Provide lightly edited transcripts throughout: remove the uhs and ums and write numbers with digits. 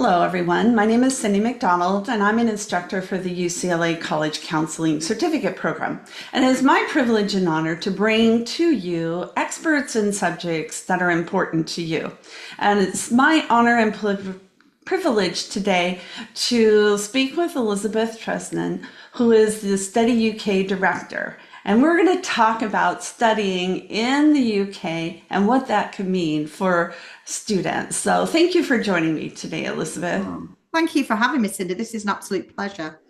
Hello, everyone. My name is Cyndy McDonald, and I'm an instructor for the UCLA College Counseling Certificate Program. And it is my privilege and honor to bring to you experts in subjects that are important to you. And it's my honor and privilege today to speak with ElizabethTresnan, who is the Study UK Director. And we're going to talk about studying in the UK and what that could mean for students. So thank you for joining me today, Elizabeth. Thank you for having me, Cindy. This is an absolute pleasure.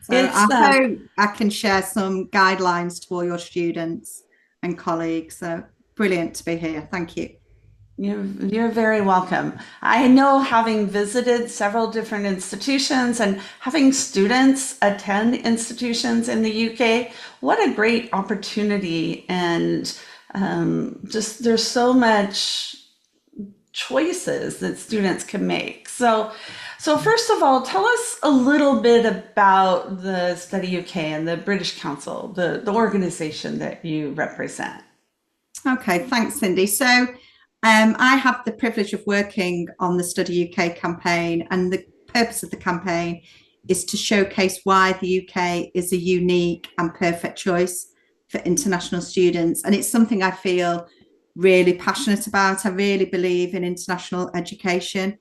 So It's I hope I can share some guidelines to all your students and colleagues. So brilliant to be here. Thank you. you're very welcome. I know, having visited several different institutions and having students attend institutions in the UK, what a great opportunity. And just there's so much choices that students can make. So first of all, tell us a little bit about the Study UK and the British Council, the organization that you represent. Okay, thanks, Cindy. So I have the privilege of working on the Study UK campaign, and the purpose of the campaign is to showcase why the UK is a unique and perfect choice for international students. And it's something I feel really passionate about. I really believe in international education.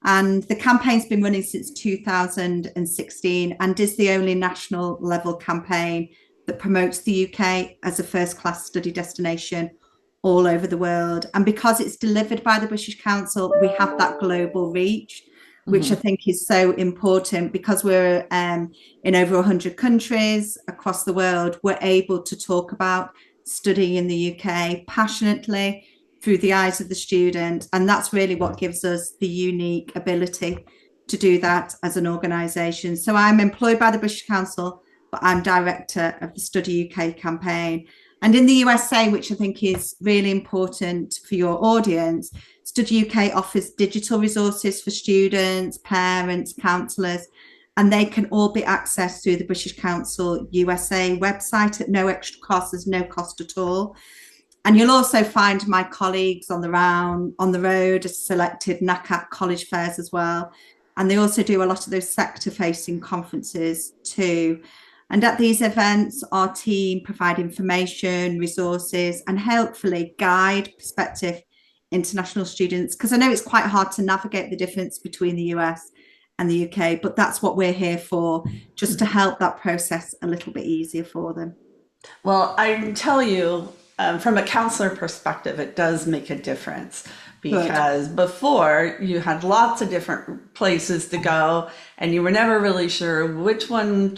And the campaign's been running since 2016 and is the only national level campaign that promotes the UK as a first class study destination all over the world. And because it's delivered by the British Council, we have that global reach, which I think is so important. Because we're in over 100 countries across the world, we're able to talk about studying in the UK passionately through the eyes of the student. And that's really what gives us the unique ability to do that as an organisation. So I'm employed by the British Council, but I'm director of the Study UK campaign. And in the USA, which I think is really important for your audience, Study UK offers digital resources for students, parents, counsellors, and they can all be accessed through the British Council USA website at no extra cost. There's no cost at all. And you'll also find my colleagues on the road at selected NACAT college fairs as well. And they also do a lot of those sector-facing conferences too. And at these events, our team provide information, resources, and helpfully guide prospective international students, because I know it's quite hard to navigate the difference between the US and the UK, but that's what we're here for, just to help that process a little bit easier for them. Well, I can tell you, from a counselor perspective, it does make a difference, Good. because before you had lots of different places to go and you were never really sure which one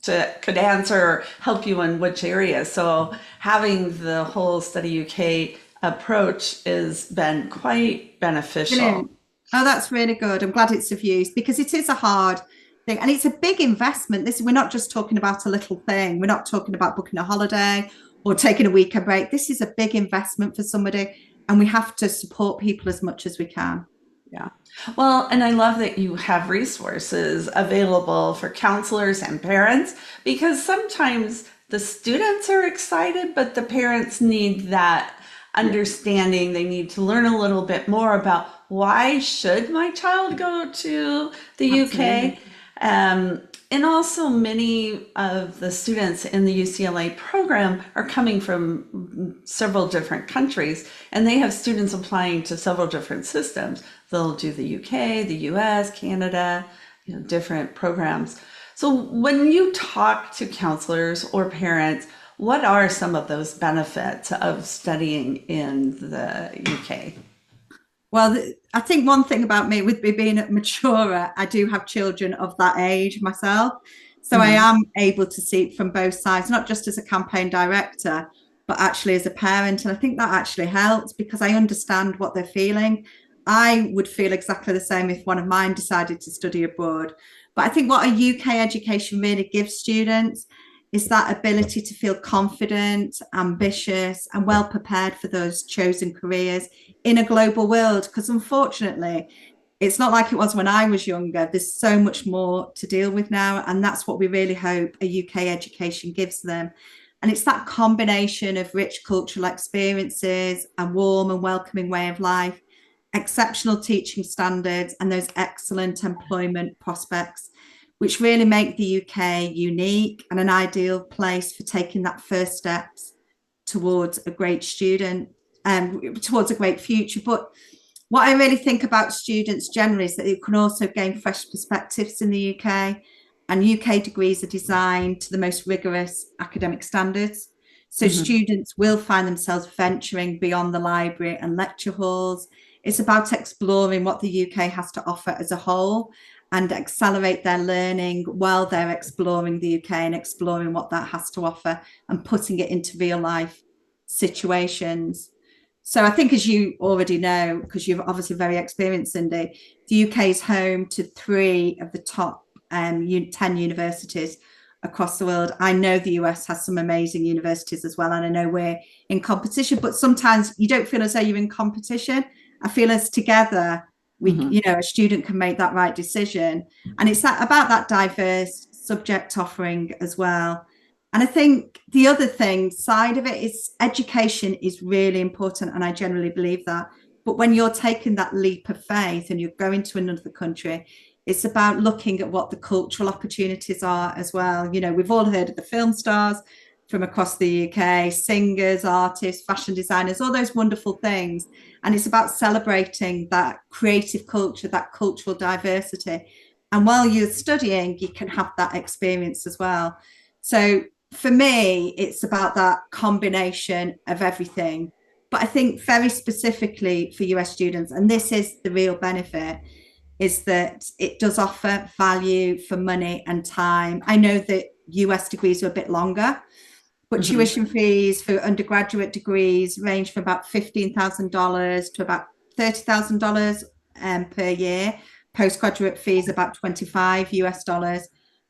could answer or help you in which area. So having the whole Study UK approach has been quite beneficial. Brilliant. Oh, that's really good. I'm glad it's of use, because it is a hard thing and it's a big investment. We're not just talking about a little thing. We're not talking about booking a holiday or taking a weekend break. This is a big investment for somebody, and we have to support people as much as we can. Yeah. Well, and I love that you have resources available for counselors and parents, because sometimes the students are excited, but the parents need that understanding. They need to learn a little bit more about, why should my child go to the UK? Absolutely. And also, many of the students in the UCLA program are coming from several different countries, and they have students applying to several different systems. They'll do the UK, the US, Canada, different programs. So when you talk to counselors or parents, what are some of those benefits of studying in the UK? Well, I think one thing about me, with me being maturer, I do have children of that age myself. So I am able to see it from both sides, not just as a campaign director, but actually as a parent. And I think that actually helps, because I understand what they're feeling. I would feel exactly the same if one of mine decided to study abroad. But I think what a UK education really gives students is that ability to feel confident, ambitious, and well prepared for those chosen careers in a global world. Because unfortunately, it's not like it was when I was younger. There's so much more to deal with now. And that's what we really hope a UK education gives them. And it's that combination of rich cultural experiences, a warm and welcoming way of life, exceptional teaching standards, and those excellent employment prospects, which really make the UK unique and an ideal place for taking that first steps towards a great student, towards a great future. But what I really think about students generally is that it can also gain fresh perspectives in the UK, and UK degrees are designed to the most rigorous academic standards. So students will find themselves venturing beyond the library and lecture halls. It's about exploring what the UK has to offer as a whole and accelerate their learning while they're exploring the UK and exploring what that has to offer and putting it into real life situations. So I think, as you already know, because you're obviously very experienced, Cyndy, the UK is home to 3 of the top 10 universities across the world. I know the US has some amazing universities as well, and I know we're in competition, but sometimes you don't feel as though you're in competition. I feel as together, a student can make that right decision. And it's about that diverse subject offering as well. And I think the other thing side of it is education is really important, and I generally believe that. But when you're taking that leap of faith and you're going to another country, it's about looking at what the cultural opportunities are as well. We've all heard of the film stars from across the UK, singers, artists, fashion designers, all those wonderful things. And it's about celebrating that creative culture, that cultural diversity. And while you're studying, you can have that experience as well. So for me, it's about that combination of everything. But I think very specifically for US students, and this is the real benefit, is that it does offer value for money and time. I know that US degrees are a bit longer, but tuition fees for undergraduate degrees range from about $15,000 to about $30,000 per year. Postgraduate fees about $25 US.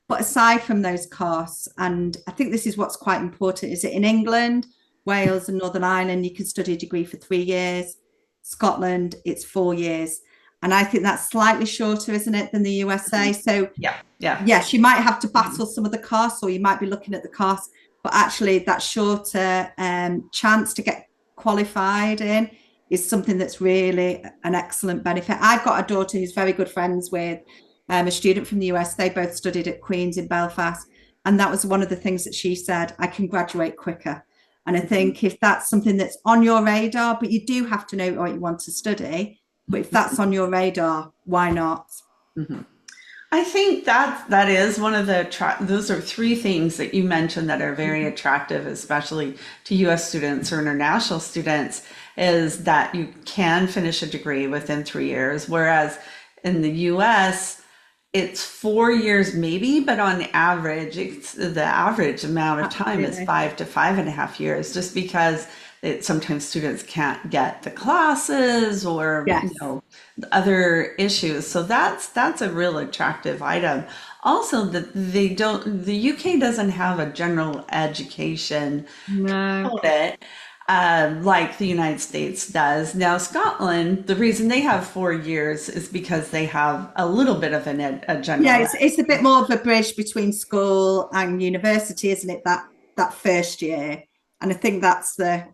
But aside from those costs, and I think this is what's quite important, is that in England, Wales and Northern Ireland, you can study a degree for 3 years. Scotland, it's 4 years. And I think that's slightly shorter, isn't it, than the USA? So yes, you might have to battle some of the costs, or you might be looking at the costs, but actually that shorter chance to get qualified in is something that's really an excellent benefit. I've got a daughter who's very good friends with a student from the US. They both studied at Queen's in Belfast. And that was one of the things that she said, I can graduate quicker. And I think if that's something that's on your radar, but you do have to know what you want to study, but if that's on your radar, why not? I think that is one of the those are 3 things that you mentioned that are very attractive, especially to US students or international students, is that you can finish a degree within 3 years, whereas in the US it's 4 years maybe, but on average, the average amount of time is 5 to 5.5 years, just because sometimes students can't get the classes or other issues. So that's a real attractive item. Also, that the UK doesn't have a general education component like the United States does. Now, Scotland, the reason they have 4 years is because they have a little bit of a general. Yeah, it's a bit more of a bridge between school and university, isn't it? That first year, and I think that's the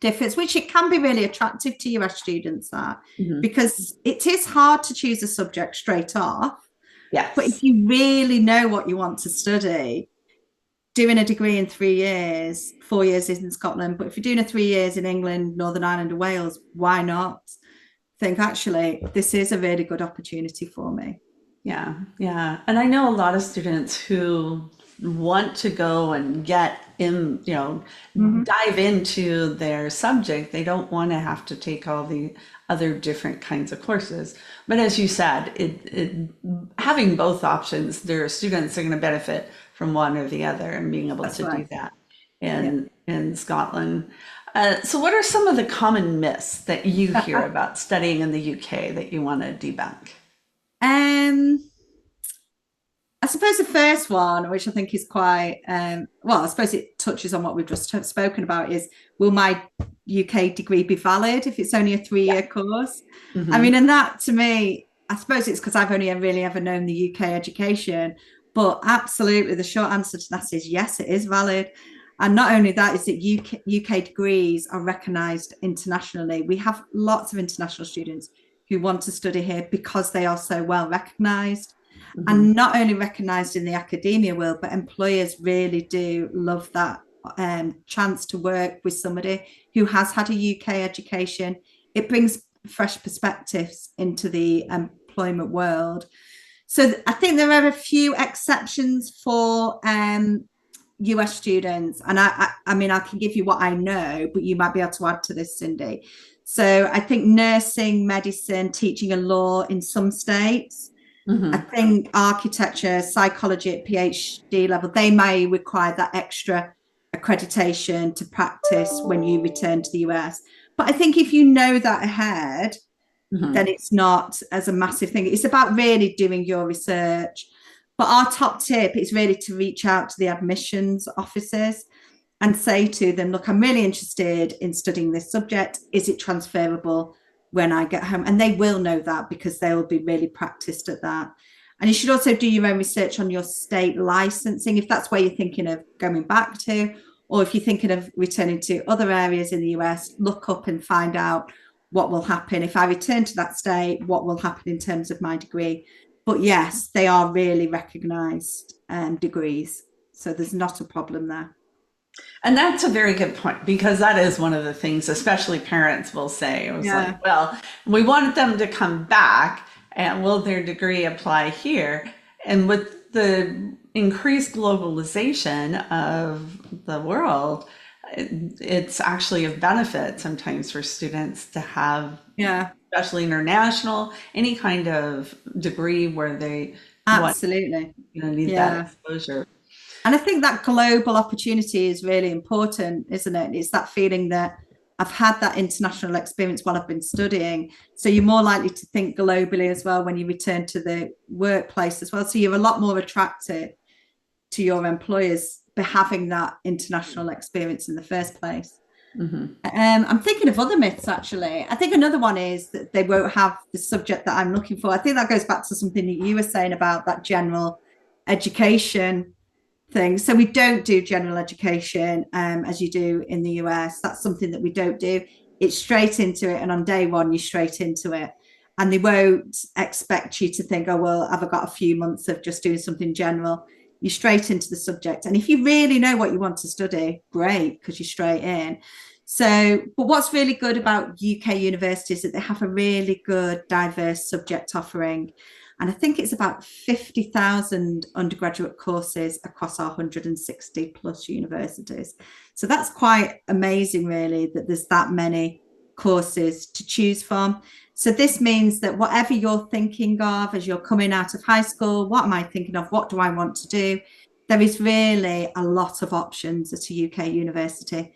difference, which it can be really attractive to US students, that because it is hard to choose a subject straight off. Yes. But if you really know what you want to study, doing a degree in 3 years, 4 years is in Scotland, but if you're doing a 3 years in England, Northern Ireland, or Wales, why not think, actually, this is a really good opportunity for me? Yeah, yeah. And I know a lot of students who want to go and get in, dive into their subject. They don't want to have to take all the other different kinds of courses. But as you said, having both options, there are students that are going to benefit from one or the other, and being able to do that in Scotland. So what are some of the common myths that you hear about studying in the UK that you want to debunk? I suppose the first one, which I think is quite, I suppose it touches on what we've just spoken about, is, will my UK degree be valid if it's only a 3-year course? I mean, and that to me, I suppose it's because I've only really ever known the UK education, but absolutely the short answer to that is yes, it is valid. And not only that, is that UK degrees are recognised internationally. We have lots of international students who want to study here because they are so well recognised. Mm-hmm. And not only recognised in the academia world, but employers really do love that chance to work with somebody who has had a UK education. It brings fresh perspectives into the employment world. So I think there are a few exceptions for US students, and I mean, I can give you what I know, but you might be able to add to this, Cyndy. So I think nursing, medicine, teaching and law in some states. Mm-hmm. I think architecture, psychology at PhD level, they may require that extra accreditation to practice when you return to the US. But I think if you know that ahead, Mm-hmm. then it's not as a massive thing. It's about really doing your research. But our top tip is really to reach out to the admissions officers and say to them, look, I'm really interested in studying this subject. Is it transferable when I get home? And they will know that because they will be really practiced at that. And you should also do your own research on your state licensing, if that's where you're thinking of going back to, or if you're thinking of returning to other areas in the US, look up and find out what will happen. If I return to that state, what will happen in terms of my degree? But yes, they are really recognised degrees. So there's not a problem there. And that's a very good point because that is one of the things, especially parents will say. It was like, well, we wanted them to come back and will their degree apply here? And with the increased globalization of the world, it's actually of benefit sometimes for students to have, especially international, any kind of degree where they absolutely need that exposure. And I think that global opportunity is really important, isn't it? It's that feeling that I've had that international experience while I've been studying. So you're more likely to think globally as well when you return to the workplace as well. So you're a lot more attracted to your employers for having that international experience in the first place. Mm-hmm. I'm thinking of other myths, actually. I think another one is that they won't have the subject that I'm looking for. I think that goes back to something that you were saying about that general education thing. So we don't do general education as you do in the US. That's something that we don't do. It's straight into it. And on day one, you're straight into it. And they won't expect you to think, oh, well, have I got a few months of just doing something general? You're straight into the subject. And if you really know what you want to study, great, because you're straight in. So, but what's really good about UK universities is that they have a really good diverse subject offering. And I think it's about 50,000 undergraduate courses across our 160 plus universities. So that's quite amazing, really, that there's that many courses to choose from. So this means that whatever you're thinking of as you're coming out of high school, what am I thinking of? What do I want to do? There is really a lot of options at a UK university.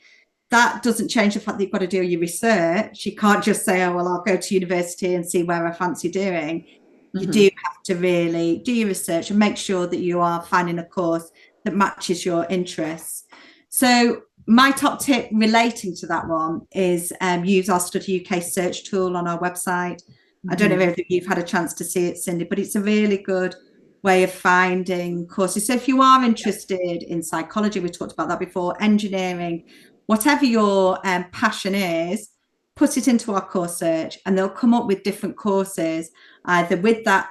That doesn't change the fact that you've got to do your research. You can't just say, oh, well, I'll go to university and see where I fancy doing. You do have to really do your research and make sure that you are finding a course that matches your interests. So my top tip relating to that one is use our Study UK search tool on our website. I don't know if you've had a chance to see it, Cyndy, but it's a really good way of finding courses. So if you are interested in psychology, we talked about that before, engineering, whatever your passion is, put it into our course search and they'll come up with different courses, either with that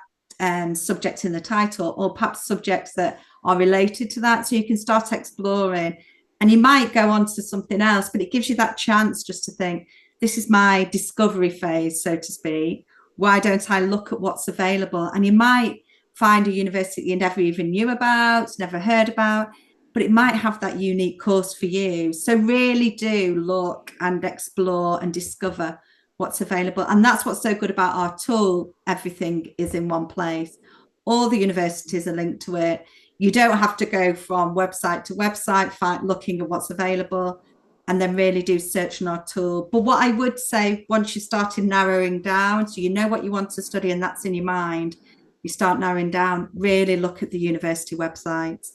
subject in the title or perhaps subjects that are related to that. So you can start exploring and you might go on to something else, but it gives you that chance just to think, this is my discovery phase, so to speak. Why don't I look at what's available? And you might find a university you never even knew about, never heard about, but it might have that unique course for you. So really do look and explore and discover what's available. And that's what's so good about our tool. Everything is in one place. All the universities are linked to it. You don't have to go from website to website, looking at what's available, and then really do search on our tool. But what I would say, once you started narrowing down, so you know what you want to study and that's in your mind, you start narrowing down, really look at the university websites.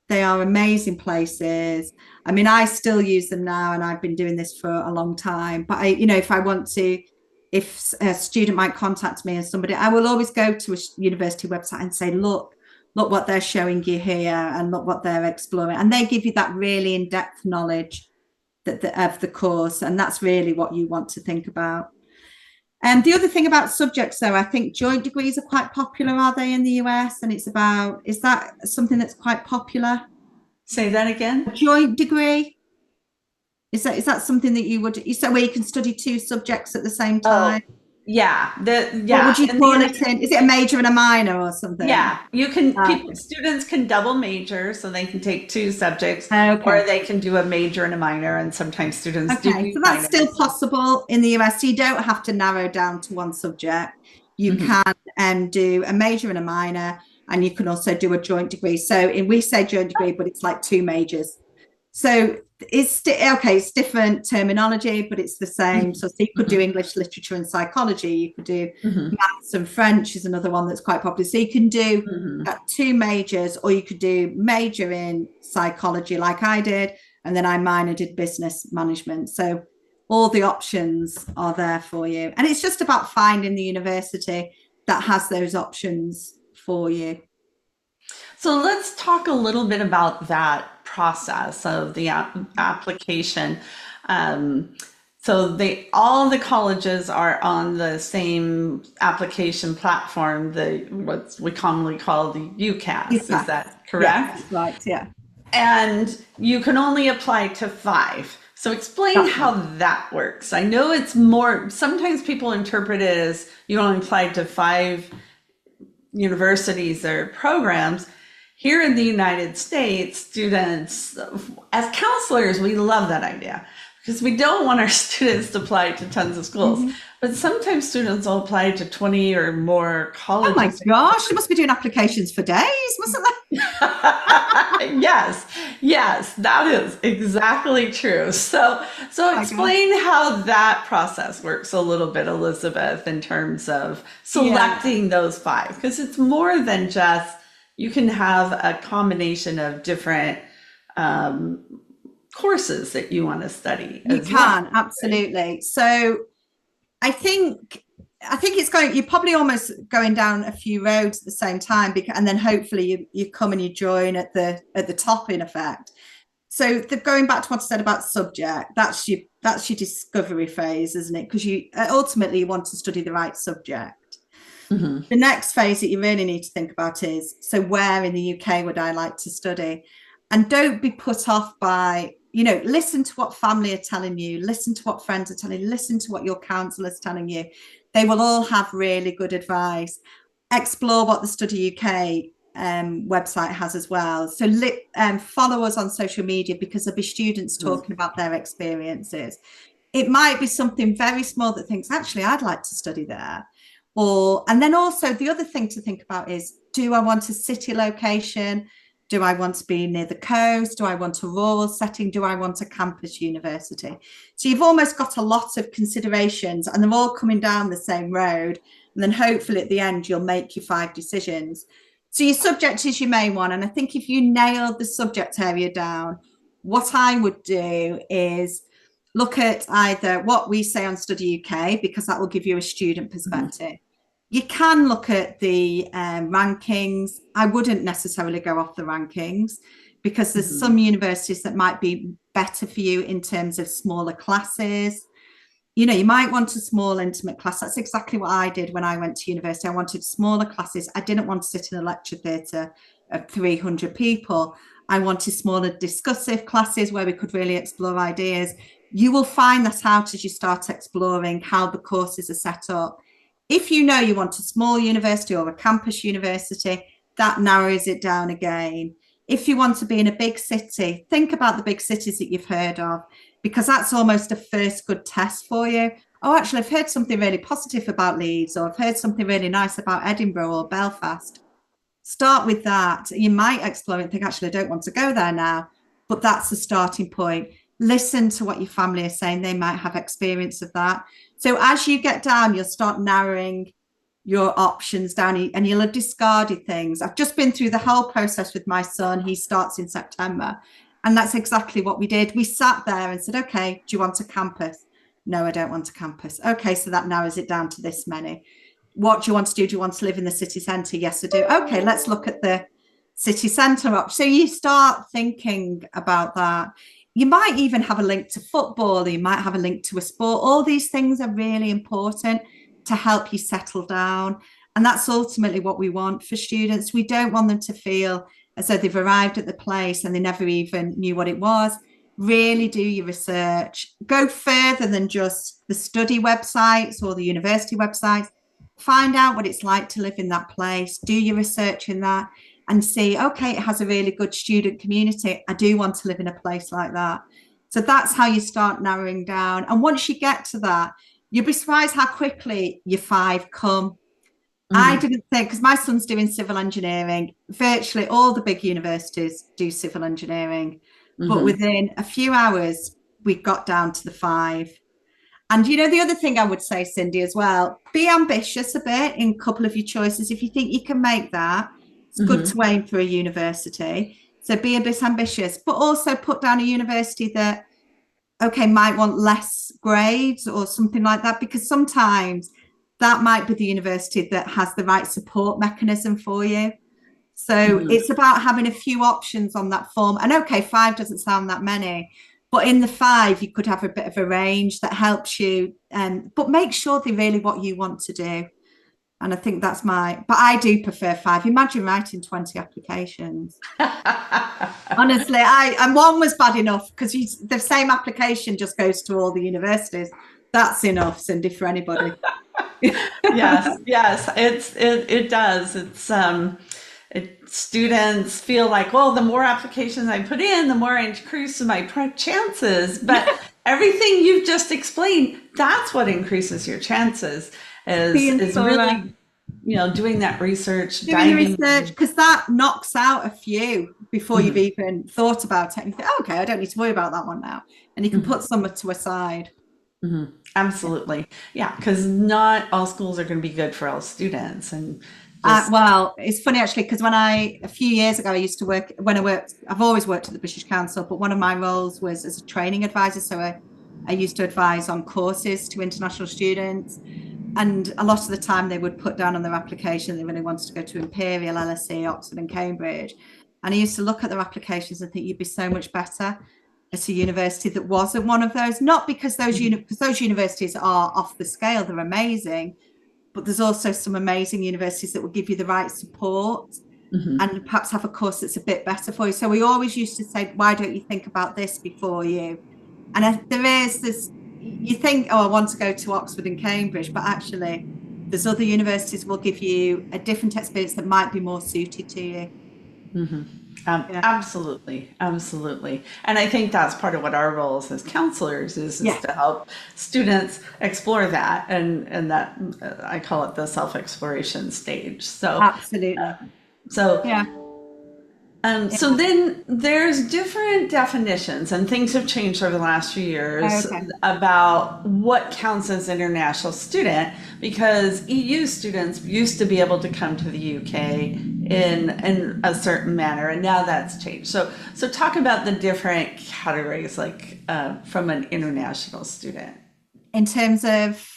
They are amazing places. I mean, I still use them now and I've been doing this for a long time. But if I want to, if a student might contact me or somebody, I will always go to a university website and say, look, look what they're showing you here and look what they're exploring. And they give you that really in-depth knowledge of the course. And that's really what you want to think about. And the other thing about subjects, though, I think joint degrees are quite popular, are they, in the US? And it's about, is that something that's quite popular? Say that again. A joint degree? Is that something that you would, so where you can study two subjects at the same time? Oh, yeah. What would you In call it in? Is it a major and a minor or something? yeah, you can students can double major, so they can take two subjects, or Okay. they can do a major and a minor, and sometimes students do Okay, so that's still minors. possible in the US. So you don't have to narrow down to one subject. You Mhm. can do a major and a minor, and you can also do a joint degree. So we say joint degree, but it's like two majors. So it's okay, it's different terminology, but it's the same. So you could do Mhm. English literature and psychology, you could do Mhm. maths and French is another one that's quite popular. So you can do Mhm. two majors, or you could do major in psychology like I did, and then I minored in business management. So all the options are there for you. And it's just about finding the university that has those options for you. So let's talk a little bit about that process of the application. Um, so they all the colleges are on the same application platform, the what we commonly call the UCAS. Is UCAS. that Yes, correct? that's right. Yeah. And you can only apply to five. So explain That's how right. that works. I know it's more, sometimes people interpret it as you only apply to five universities or programs. Here in the United States, students, as counselors, we love that idea because we don't want our students to apply to tons of schools. Mhm. But sometimes students will apply to 20 or more Oh my colleges. gosh, they must be doing applications for days, mustn't they? Yes, yes, that is exactly true. So Oh my gosh. explain how that process works a little bit, Elizabeth, in terms of Yeah. selecting those five, because it's more than just you can have a combination of different um, courses that you want to study You as well, can, right? absolutely. So I think it's going, you're probably almost going down a few roads at the same time, because, and then hopefully you come and you join at the top in effect. So going back to what I said about subject, that's your discovery phase, isn't it? Because you ultimately you want to study the right subject. Mhm. The next phase that you really need to think about is, so where in the UK would I like to study? And don't be put off by, listen to what family are telling you, listen to what friends are telling you, listen to what your counsellor's telling you. They will all have really good advice. Explore what the Study UK website has as well. So follow us on social media, because there'll be students Mhm. talking about their experiences. It might be something very small that thinks, actually, I'd like to study there. And then also the other thing to think about is, do I want a city location? Do I want to be near the coast? Do I want a rural setting? Do I want a campus university? So you've almost got a lot of considerations, and they're all coming down the same road. And then hopefully at the end, you'll make your five decisions. So your subject is your main one. And I think if you nail the subject area down, what I would do is look at either what we say on Study UK, because that will give you a student Mhm. perspective. You can look at the rankings. I wouldn't necessarily go off the rankings, because there's Mhm. some universities that might be better for you in terms of smaller classes. You might want a small intimate class. That's exactly what I did when I went to university. I wanted smaller classes. I didn't want to sit in a lecture theatre of 300 people. I wanted smaller discussive classes where we could really explore ideas. You will find that out as you start exploring how the courses are set up. If you know you want a small university or a campus university, that narrows it down again. If you want to be in a big city, think about the big cities that you've heard of, because that's almost a first good test for you. Oh, actually, I've heard something really positive about Leeds, or I've heard something really nice about Edinburgh or Belfast. Start with that. You might explore and think, actually, I don't want to go there now, but that's the starting point. Listen to what your family are saying. They might have experience of that. So as you get down, you'll start narrowing your options down, and you'll have discarded things. I've just been through the whole process with my son. He starts in September. And that's exactly what we did. We sat there and said, okay, do you want a campus? No, I don't want a campus. Okay, so that narrows it down to this many. What do you want to do? Do you want to live in the city centre? Yes, I do. Okay, let's look at city centre option. So you start thinking about that. You might even have a link to football, you might have a link to a sport. All these things are really important to help you settle down. And that's ultimately what we want for students. We don't want them to feel as though they've arrived at the place and they never even knew what it was. Really do your research. Go further than just the study websites or the university websites. Find out what it's like to live in that place. Do your research in that and see, okay, it has a really good student community. I do want to live in a place like that. So that's how you start narrowing down. And once you get to that, you'll be surprised how quickly your 5 come. I didn't think, because my son's doing civil engineering, virtually all the big universities do civil engineering. But within a few hours, we got down to the 5. And the other thing I would say, Cyndy, as well, be ambitious a bit in a couple of your choices. If you think you can make that, it's good to aim for a university. So be a bit ambitious, but also put down a university that, okay, might want less grades or something like that, because sometimes that might be the university that has the right support mechanism for you. So it's about having a few options on that form. And okay, 5 doesn't sound that many, but in the 5, you could have a bit of a range that helps you. But make sure they're really what you want to do. And I think that's but I do prefer 5. Imagine writing 20 applications. Honestly, and one was bad enough because the same application just goes to all the universities. That's enough, Cyndy, for anybody. Yes, it does. Students feel like, well, the more applications I put in, the more I increase my chances. But everything you've just explained, that's what increases your chances is really, doing that research, because that knocks out a few before you've even thought about it. And you think, oh, okay, I don't need to worry about that one now. And you can put some to a side. Absolutely. Yeah, because not all schools are going to be good for all students. And well, it's funny actually, because a few years ago, I used to work, I've always worked at the British Council, but one of my roles was as a training advisor. So I used to advise on courses to international students. And a lot of the time they would put down on their application they really wanted to go to Imperial, LSE, Oxford and Cambridge. And I used to look at their applications and think you'd be so much better at a university that wasn't one of those. Not because those universities are off the scale, they're amazing, but there's also some amazing universities that will give you the right support and perhaps have a course that's a bit better for you. So we always used to say, why don't you think about this before you? And there is this, you think, oh, I want to go to Oxford and Cambridge, but actually there's other universities will give you a different experience that might be more suited to you. Absolutely. And I think that's part of what our roles as counselors is to help students explore that. And that I call it the self-exploration stage. So absolutely. So then there's different definitions and things have changed over the last few years about what counts as international student, because EU students used to be able to come to the UK in a certain manner, and now that's changed. So talk about the different categories, like from an international student. In terms of,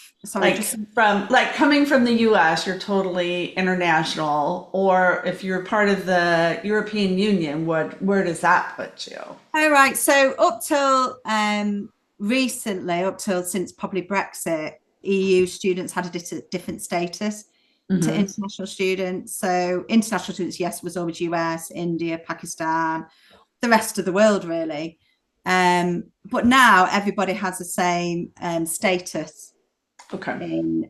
coming from the US, you're totally international, or if you're part of the European Union, where does that put you? Oh, right. So up till recently, since probably Brexit, EU students had a different status to international students. So international students, yes, was always US, India, Pakistan, the rest of the world, really. But now everybody has the same status in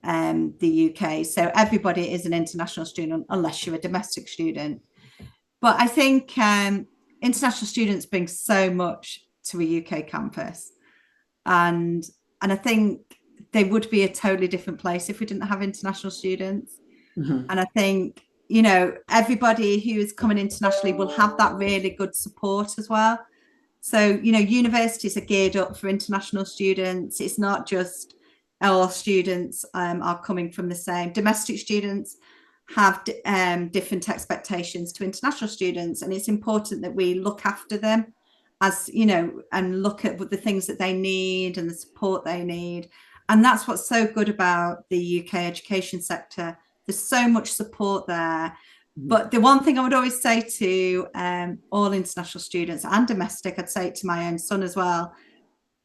the UK. So everybody is an international student unless you're a domestic student. But I think international students bring so much to a UK campus. And I think they would be a totally different place if we didn't have international students. And I think, everybody who is coming internationally will have that really good support as well. So, universities are geared up for international students. It's not just all students are coming from the same. Domestic students have different expectations to international students, and it's important that we look after them and look at the things that they need and the support they need. And that's what's so good about the UK education sector. There's so much support there. But the one thing I would always say to all international students and domestic, I'd say it to my own son as well,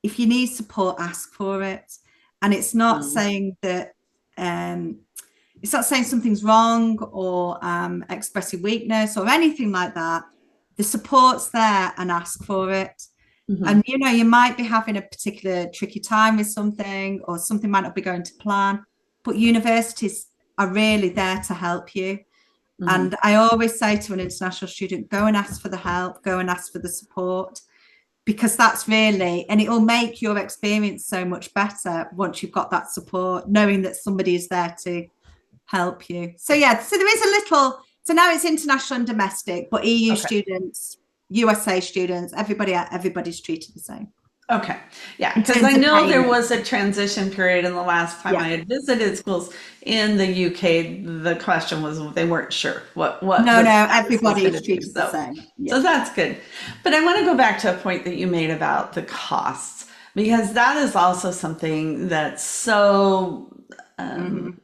if you need support, ask for it. And it's not saying that, it's not saying something's wrong or expressing weakness or anything like that. The support's there, and ask for it. And you might be having a particular tricky time with something, or something might not be going to plan, but universities are really there to help you. And I always say to an international student, go and ask for the help, go and ask for the support, because that's really, and it will make your experience so much better once you've got that support, knowing that somebody is there to help you. So yeah, so there is a little, so now it's international and domestic, but EU students, USA students, everybody's treated the same. Okay. Yeah. Because I know there was a transition period in the last time I had visited schools in the UK. The question was they weren't sure what. No, everybody is treated the same. Yeah. So that's good. But I want to go back to a point that you made about the costs, because that is also something that's so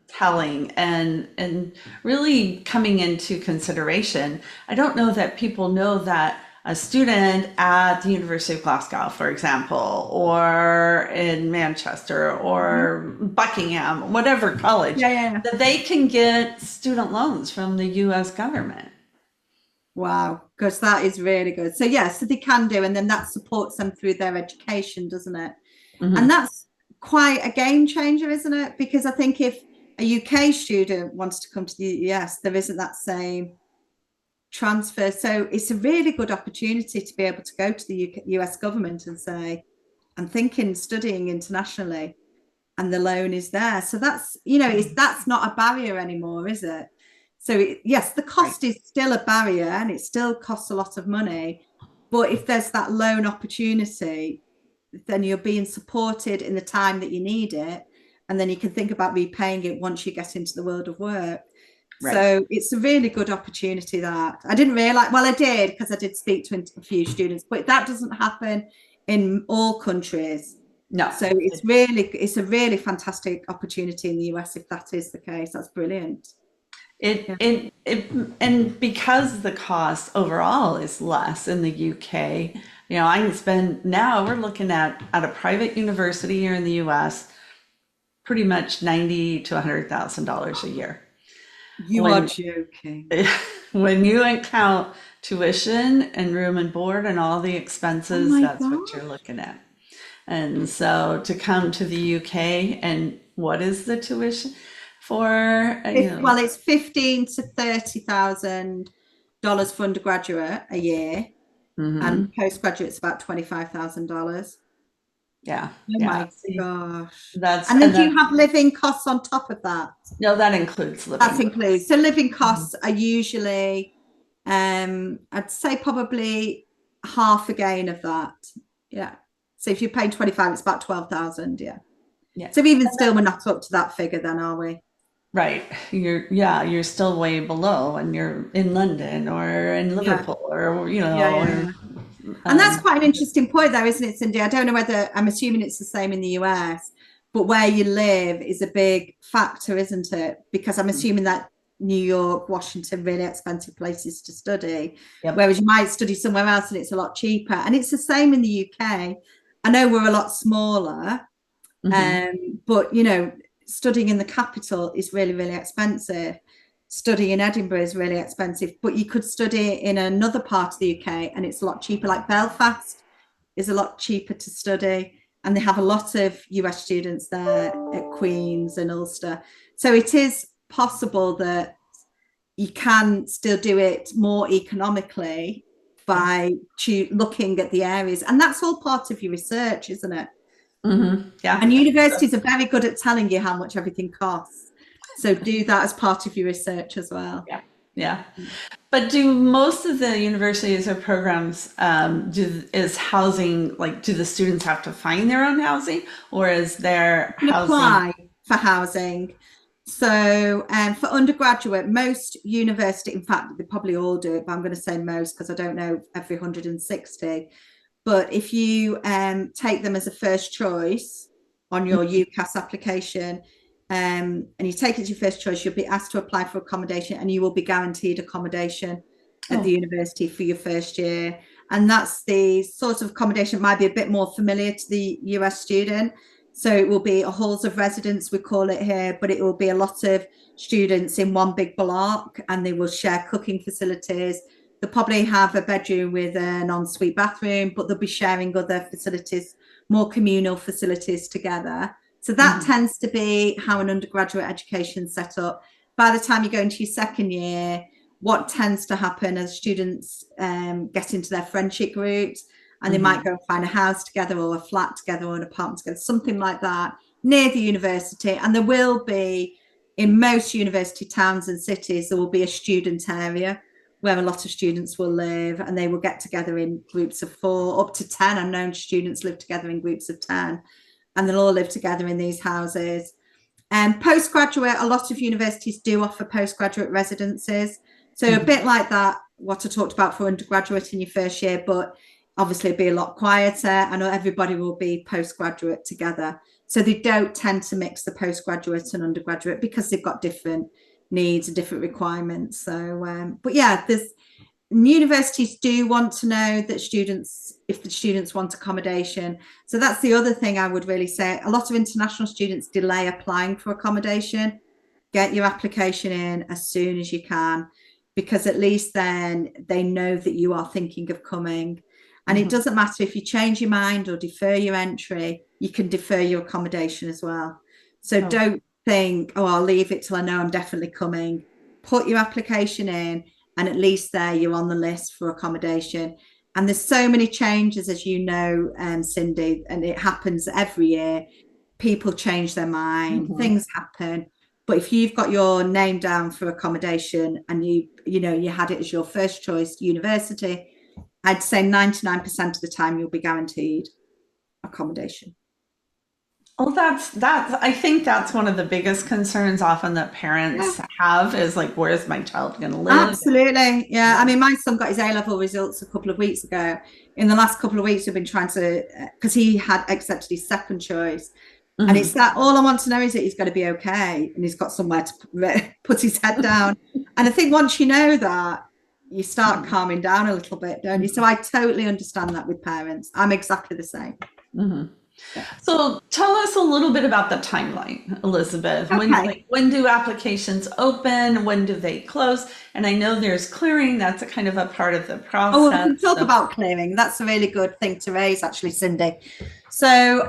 telling and really coming into consideration. I don't know that people know that a student at the University of Glasgow, for example, or in Manchester or Buckingham, whatever college, that they can get student loans from the US government. Wow, because that is really good. So yeah, so they can do, and then that supports them through their education, doesn't it? And that's quite a game changer, isn't it? Because I think if a UK student wants to come to the US, there isn't that same transfer. So it's a really good opportunity to be able to go to the US government and say, I'm thinking studying internationally, and the loan is there. So that's, that's not a barrier anymore, is it? So yes, the cost is still a barrier, and it still costs a lot of money. But if there's that loan opportunity, then you're being supported in the time that you need it. And then you can think about repaying it once you get into the world of work. So it's a really good opportunity that I didn't realize. Well, I did, because I did speak to a few students, but that doesn't happen in all countries. No. So it's a really fantastic opportunity in the US if that is the case. That's brilliant. And because the cost overall is less in the UK, I can spend, now we're looking at a private university here in the US, pretty much $90,000 to $100,000 a year. You are joking. When you account tuition and room and board and all the expenses, that's what you're looking at. And so to come to the UK, and what is the tuition for? Well, it's $15,000 to $30,000 for undergraduate a year, and postgraduate's about $25,000. Yeah. Oh my gosh. And then do you have living costs on top of that? No, that includes living. That includes. So living costs are usually, I'd say probably half again of that. Yeah. So if you're paying 25, it's about 12,000. Yeah. Yeah. So even still, we're not up to that figure then, are we? Right. You're still way below, and you're in London or in Liverpool or, and that's quite an interesting point, though, isn't it, Cyndy? I don't know whether, I'm assuming it's the same in the US, but where you live is a big factor, isn't it? Because I'm assuming that New York, Washington, really expensive places to study, whereas you might study somewhere else and it's a lot cheaper. And it's the same in the UK. I know we're a lot smaller, but, studying in the capital is really, really expensive. Studying in Edinburgh is really expensive, but you could study in another part of the UK and it's a lot cheaper. Like Belfast is a lot cheaper to study, and they have a lot of US students there at Queen's and Ulster. So it is possible that you can still do it more economically by looking at the areas, and that's all part of your research, isn't it? Yeah. And universities are very good at telling you how much everything costs. So do that as part of your research as well. Yeah. But do most of the universities or programs, is housing, like, do the students have to find their own housing, or is there housing? Apply for housing. So for undergraduate, most university, in fact, they probably all do it, but I'm going to say most because I don't know every 160. But if you take them as a first choice on your UCAS application, and you take it as your first choice, you'll be asked to apply for accommodation, and you will be guaranteed accommodation at the Oh. university for your first year. And that's the sort of accommodation that might be a bit more familiar to the US student. So it will be a halls of residence, we call it here, but it will be a lot of students in one big block, and they will share cooking facilities. They'll probably have a bedroom with an ensuite bathroom, but they'll be sharing other facilities, more communal facilities together. So that Mhm. tends to be how an undergraduate education is set up. By the time you go into your second year, what tends to happen as students get into their friendship groups, and they might Mhm. go and find a house together or a flat together or an apartment together, something like that, near the university. And there will be, in most university towns and cities, there will be a student area where a lot of students will live, and they will get together in groups of 4, up to 10. I've known students live together in groups of 10, and they'll all live together in these houses. And postgraduate, a lot of universities do offer postgraduate residences. So a Mhm. bit like that, what I talked about for undergraduate in your first year, but obviously it'll be a lot quieter. I know everybody will be postgraduate together. So they don't tend to mix the postgraduate and undergraduate because they've got different needs and different requirements. So, but yeah, there's universities do want to know that students, if the students want accommodation. So that's the other thing I would really say. A lot of international students delay applying for accommodation. Get your application in as soon as you can, because at least then they know that you are thinking of coming. And it Mhm. doesn't matter if you change your mind or defer your entry, you can defer your accommodation as well. So Oh. don't think, oh, I'll leave it till I know I'm definitely coming. Put your application in, and at least there you're on the list for accommodation. And there's so many changes, as you know, Cyndy, and it happens every year. People change their mind, Mhm. things happen. But if you've got your name down for accommodation, and you had it as your first choice university, I'd say 99% of the time you'll be guaranteed accommodation. Well, that's I think that's one of the biggest concerns often that Yeah, parents have is like, where's my child going to live? absolutely. Yeah. I Yeah. mean, my son got his A-level results a couple of weeks ago. In the last couple of weeks, we've been trying to, because he had accepted his second choice. And it's Mhm. that all I want to know is that he's going to be okay, and he's got somewhere to put his head down. And I think once you know that, you start Mhm. calming down a little bit, don't you? So Mhm. I totally understand that with parents. I'm exactly the same. Mhm. Yeah. So tell us a little bit about the timeline, Elizabeth. Okay. When do applications open? When do they close? And I know there's clearing, that's a kind of a part of the Oh, well, we can process. talk So, about clearing. That's a really good thing to raise, actually, Cyndy. So,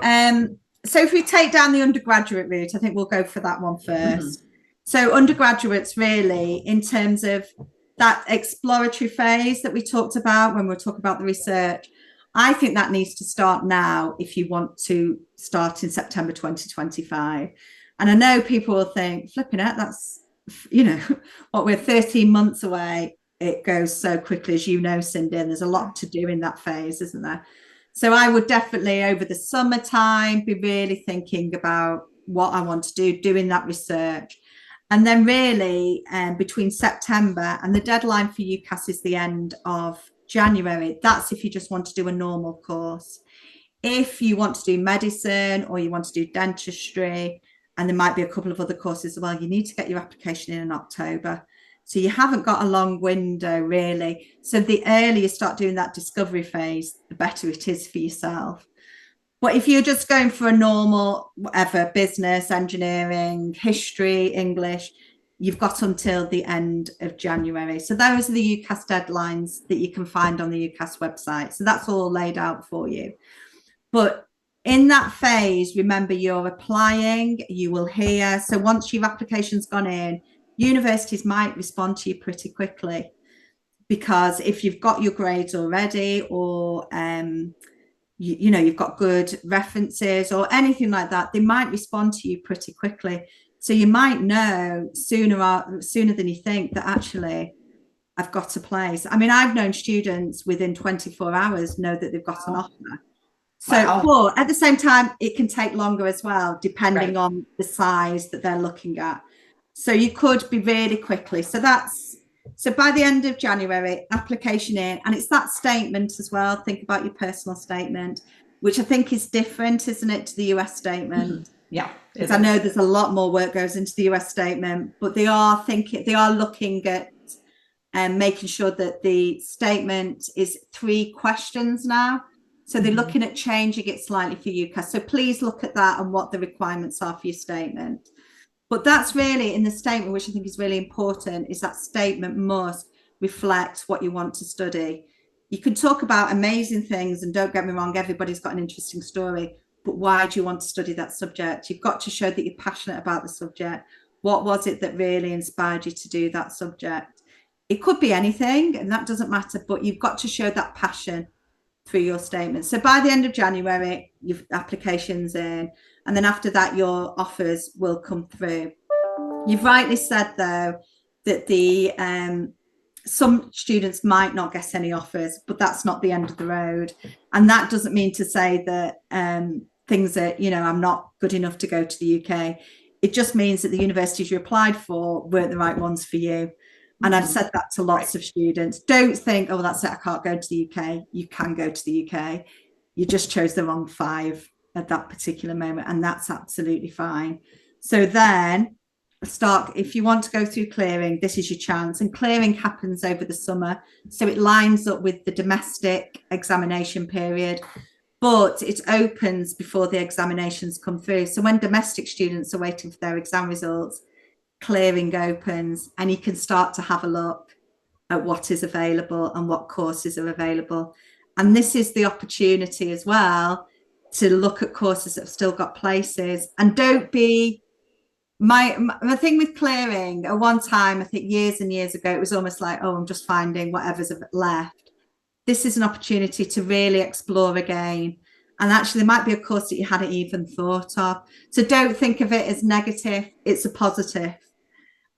so if we take down the undergraduate route, I think we'll go for that one mhm. first. So, undergraduates, really, in terms of that exploratory phase that we talked about when we are talking about the research, I think that needs to start now if you want to start in September 2025. And I know people will think, flipping it, that's, what, we're 13 months away. It goes so quickly, as you know, Cyndy, and there's a lot to do in that phase, isn't there? So I would definitely, over the summertime, be really thinking about what I want to do, doing that research. And then really between September, and the deadline for UCAS is the end of January. That's if you just want to do a normal course. If you want to do medicine or you want to do dentistry, and there might be a couple of other courses as well, you need to get your application in October. So you haven't got a long window, really. So the earlier you start doing that discovery phase, the better it is for yourself. But if you're just going for a normal, whatever, business, engineering, history, English, you've got until the end of January. So those are the UCAS deadlines that you can find on the UCAS website. So that's all laid out for you. But in that phase, remember, you're applying, you will hear. So once your application's gone in, universities might respond to you pretty quickly, because if you've got your grades already, or you've got good references or anything like that, they might respond to you pretty quickly. So you might know sooner than you think that actually I've got a place. I mean, I've known students within 24 hours know that they've got an Wow. offer. So, Wow. but at the same time, it can take longer as well, Right. depending on the size that they're looking at. So you could be really quickly. So by the end of January, application in, and it's that statement as well. Think about your personal statement, which I think is different, isn't it, to the US Mhm. statement? Yeah. Because I know there's a lot more work goes into the US statement, but they are looking at making sure that the statement is 3 questions now. So they're looking at changing it slightly for UCAS. So please look at that and what the requirements are for your statement. But that's really in the statement, which I think is really important, is that statement must reflect what you want to study. You can talk about amazing things, and don't get me wrong, everybody's got an interesting story, but why do you want to study that subject? You've got to show that you're passionate about the subject. What was it that really inspired you to do that subject? It could be anything, and that doesn't matter, but you've got to show that passion through your statement. So by the end of January, your application's in, and then after that, your offers will come through. You've rightly said, though, that the some students might not get any offers, but that's not the end of the road. And that doesn't mean to say that things that, I'm not good enough to go to the UK. It just means that the universities you applied for weren't the right ones for you. And I've said that to lots of students. Don't think, oh, that's it, I can't go to the UK. You can go to the UK. You just chose the wrong 5 at that particular moment, and that's absolutely fine. So then if you want to go through clearing, this is your chance. And clearing happens over the summer, so it lines up with the domestic examination period, but it opens before the examinations come through. So when domestic students are waiting for their exam results, clearing opens, and you can start to have a look at what is available and what courses are available. And this is the opportunity as well to look at courses that have still got places. And don't be my thing with clearing. At one time, I think years and years ago, it was almost like, oh, I'm just finding whatever's left. This is an opportunity to really explore again. And actually, there might be a course that you hadn't even thought of. So don't think of it as negative. It's a positive.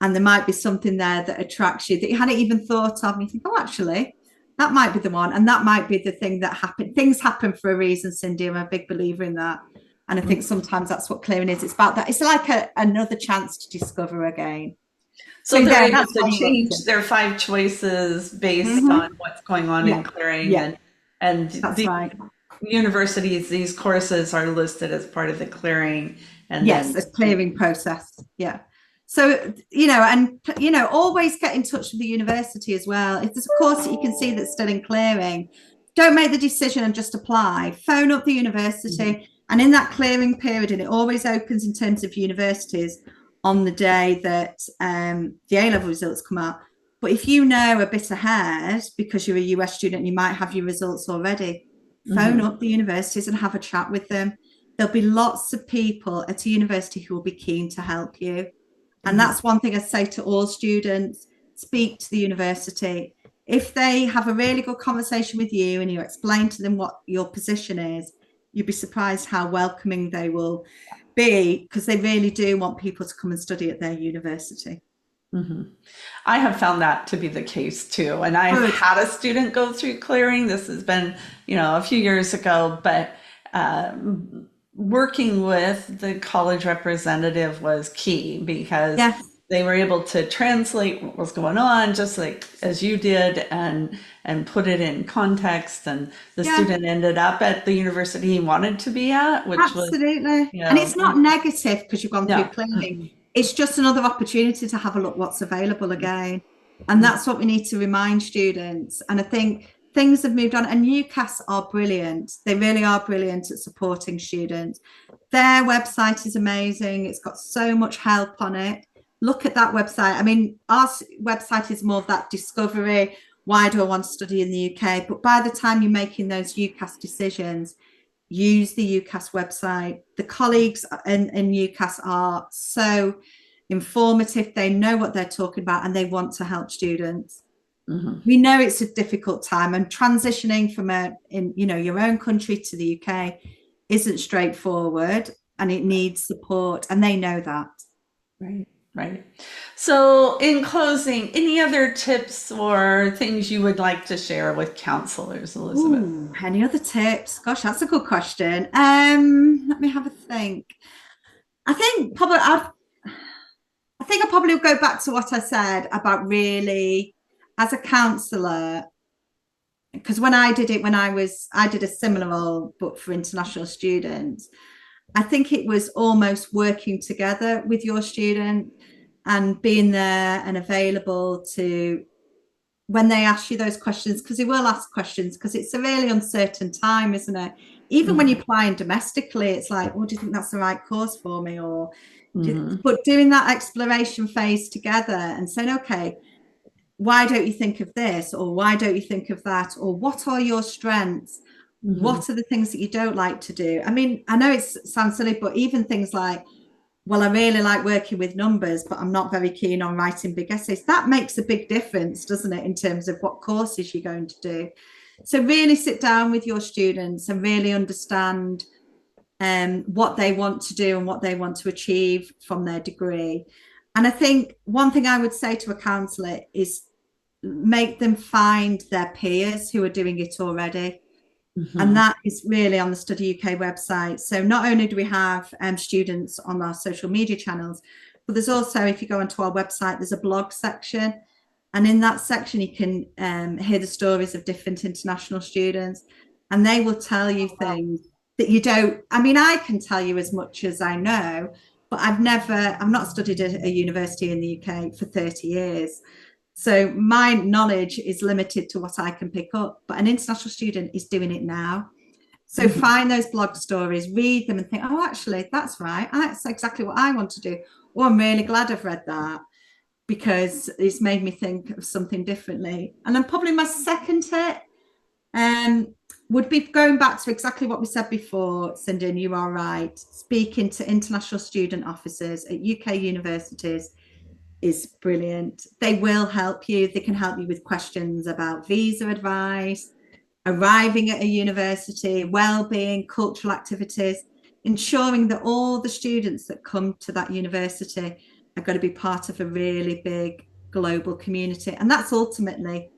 And there might be something there that attracts you that you hadn't even thought of. And you think, oh, actually, that might be the one. And that might be the thing that happened. Things happen for a reason, Cyndy. I'm a big believer in that. And I think sometimes that's what clearing is. It's about that. It's like another chance to discover again. So they're able to change their 5 choices based on what's going on in clearing. Yeah. And that's right. Universities, these courses are listed as part of the clearing. And yes, the clearing process. Yeah. So, always get in touch with the university as well. If there's a course that you can see that's still in clearing, don't make the decision and just apply. Phone up the university. And in that clearing period, and it always opens in terms of universities on the day that the A-level results come out. But if you know a bit ahead, because you're a US student, you might have your results already, phone up the universities and have a chat with them. There'll be lots of people at a university who will be keen to help you. And that's one thing I say to all students: speak to the university. If they have a really good conversation with you and you explain to them what your position is, you'd be surprised how welcoming they will be, because they really do want people to come and study at their university. I have found that to be the case too. And I've had a student go through clearing. This has been, a few years ago, but working with the college representative was key, because they were able to translate what was going on, just like as you did, and put it in context. And the student ended up at the university he wanted to be at, which absolutely. And it's not negative because you've gone through clearing. It's just another opportunity to have a look what's available again. And that's what we need to remind students. And I think things have moved on, and UCAS are brilliant. They really are brilliant at supporting students. Their website is amazing. It's got so much help on it. Look at that website. I mean, our website is more of that discovery. Why do I want to study in the UK? But by the time you're making those UCAS decisions, use the UCAS website. The colleagues in UCAS are so informative. They know what they're talking about, and they want to help students. We know it's a difficult time, and transitioning from your own country to the UK isn't straightforward, and it needs support, and they know that. Right. So in closing, any other tips or things you would like to share with counselors, Elizabeth? Ooh, any other tips? Gosh, that's a good question. Let me have a think. I think I probably would go back to what I said about really, as a counsellor, because when I did it, I did a similar role, but for international students. I think it was almost working together with your student and being there and available to when they ask you those questions, because they will ask questions because it's a really uncertain time, isn't it? Even when you're applying domestically, it's like, well, do you think that's the right course for me? Or, but doing that exploration phase together and saying, okay, why don't you think of this? Or why don't you think of that? Or what are your strengths? What are the things that you don't like to do? I mean, I know it sounds silly, but even things like, well, I really like working with numbers, but I'm not very keen on writing big essays. That makes a big difference, doesn't it, in terms of what courses you're going to do? So really sit down with your students and really understand what they want to do and what they want to achieve from their degree. And I think one thing I would say to a counsellor is make them find their peers who are doing it already. And that is really on the Study UK website. So not only do we have students on our social media channels, but there's also, if you go onto our website, there's a blog section. And in that section, you can hear the stories of different international students, and they will tell you things that you don't. I mean, I can tell you as much as I know, but I've not studied at a university in the UK for 30 years. So my knowledge is limited to what I can pick up, but an international student is doing it now. So find those blog stories, read them and think, oh, actually, that's right. That's exactly what I want to do. Oh, I'm really glad I've read that because it's made me think of something differently. And then probably my second tip would be going back to exactly what we said before, Cyndy, and you are right. Speaking to international student officers at UK universities is brilliant. They will help you. They can help you with questions about visa advice, arriving at a university, well-being, cultural activities, ensuring that all the students that come to that university are going to be part of a really big global community. And that's ultimately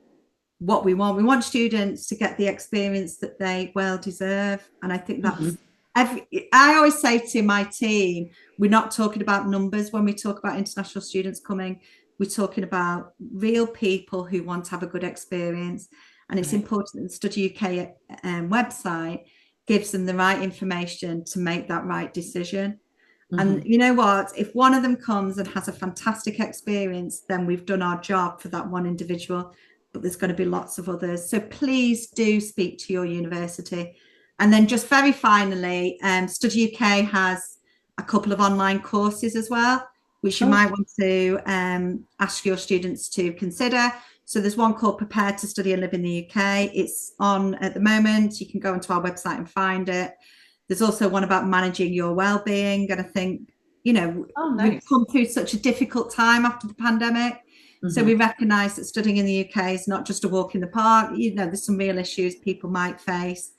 what we want. We want students to get the experience that they well deserve. And I think that's I always say to my team, we're not talking about numbers when we talk about international students coming. We're talking about real people who want to have a good experience. And it's important that the Study UK website gives them the right information to make that right decision. And you know what? If one of them comes and has a fantastic experience, then we've done our job for that one individual. But there's going to be lots of others. So please do speak to your university. And then just very finally, Study UK has a couple of online courses as well, which you might want to ask your students to consider. So there's one called Prepare to Study and Live in the UK. It's on at the moment. You can go onto our website and find it. There's also one about managing your well-being. And I think, you know, we've come through such a difficult time after the pandemic. So we recognise that studying in the UK is not just a walk in the park. You know, there's some real issues people might face.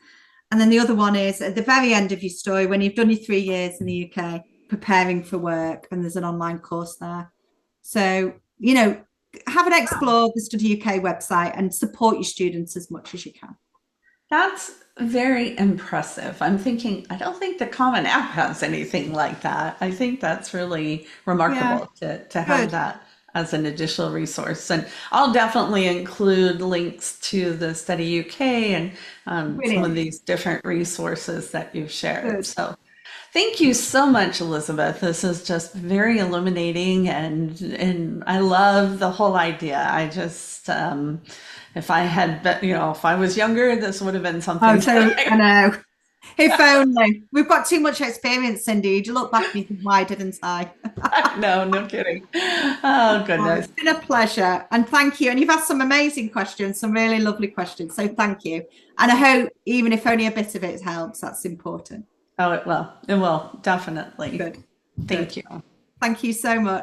And then the other one is at the very end of your story, when you've done your 3 years in the UK, preparing for work, and there's an online course there. So, you know, have an explore the Study UK website and support your students as much as you can. That's very impressive. I'm thinking, I don't think the Common App has anything like that. I think that's really remarkable to have that as an additional resource. And I'll definitely include links to the Study UK and some of these different resources that you've shared. So thank you so much, Elizabeth. This is just very illuminating, and I love the whole idea. I just if I had been, you know, if I was younger, this would have been something. Oh, so I know. If only. We've got too much experience, Cyndy. You look back and you think, why didn't I? No, no kidding. Oh, goodness. It's been a pleasure. And thank you. And you've asked some amazing questions, some really lovely questions. So thank you. And I hope, even if only a bit of it helps, that's important. Oh, it will. It will, definitely. Good. Thank you. Thank you so much.